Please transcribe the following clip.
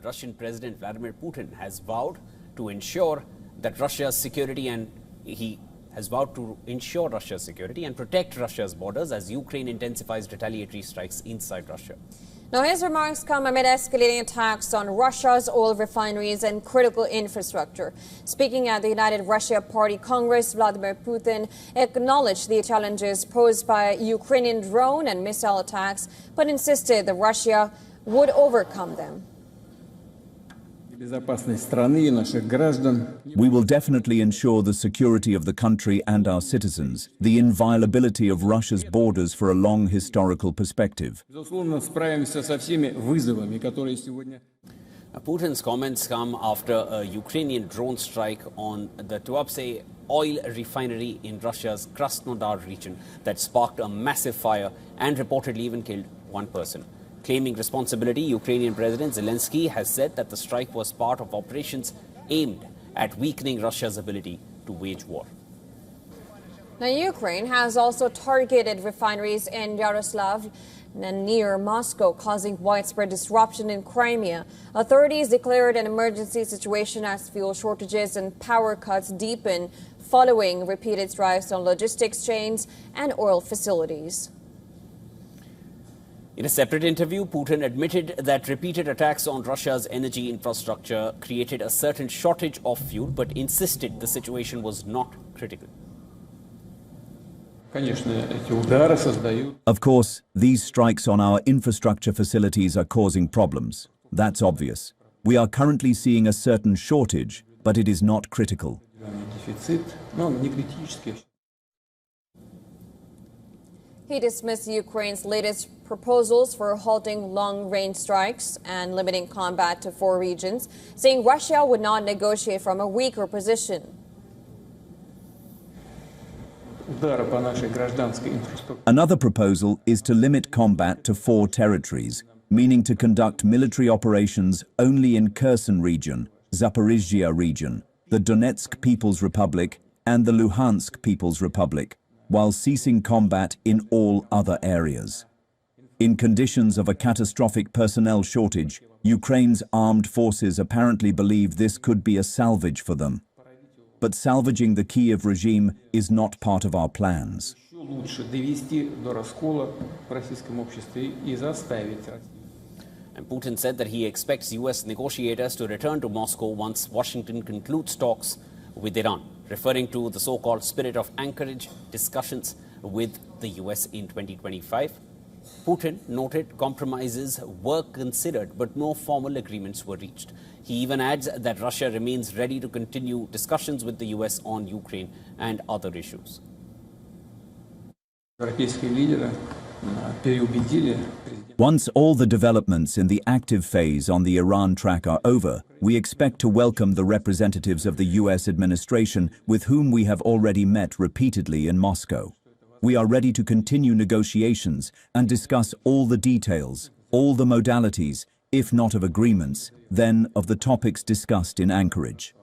Russian President Vladimir Putin has vowed to ensure that Russia's security and protect Russia's borders as Ukraine intensifies retaliatory strikes inside Russia. Now, his remarks come amid escalating attacks on Russia's oil refineries and critical infrastructure. Speaking at the United Russia Party Congress, Vladimir Putin acknowledged the challenges posed by Ukrainian drone and missile attacks, but insisted that Russia would overcome them. We will definitely ensure the security of the country and our citizens, the inviolability of Russia's borders for a long historical perspective. Putin's comments come after a Ukrainian drone strike on the Tuapse oil refinery in Russia's Krasnodar region that sparked a massive fire and reportedly even killed one person. Claiming responsibility, Ukrainian President Zelensky has said that the strike was part of operations aimed at weakening Russia's ability to wage war. Now, Ukraine has also targeted refineries in Yaroslav and near Moscow, causing widespread disruption in Crimea. Authorities declared an emergency situation as fuel shortages and power cuts deepen following repeated strikes on logistics chains and oil facilities. In a separate interview, Putin admitted that repeated attacks on Russia's energy infrastructure created a certain shortage of fuel, but insisted the situation was not critical. Of course, these strikes on our infrastructure facilities are causing problems. That's obvious. We are currently seeing a certain shortage, but it is not critical. He dismissed Ukraine's latest proposals for halting long-range strikes and limiting combat to 4 regions, saying Russia would not negotiate from a weaker position. Another proposal is to limit combat to 4 territories, meaning to conduct military operations only in Kherson region, Zaporizhzhia region, the Donetsk People's Republic, and the Luhansk People's Republic, while ceasing combat in all other areas. In conditions of a catastrophic personnel shortage, Ukraine's armed forces apparently believe this could be a salvage for them. But salvaging the Kyiv regime is not part of our plans. And Putin said that he expects U.S. negotiators to return to Moscow once Washington concludes talks with Iran, referring to the so-called spirit of Anchorage discussions with the U.S. in 2025. Putin noted compromises were considered, but no formal agreements were reached. He even adds that Russia remains ready to continue discussions with the U.S. on Ukraine and other issues. Once all the developments in the active phase on the Iran track are over, we expect to welcome the representatives of the U.S. administration with whom we have already met repeatedly in Moscow. We are ready to continue negotiations and discuss all the details, all the modalities, if not of agreements, then of the topics discussed in Anchorage.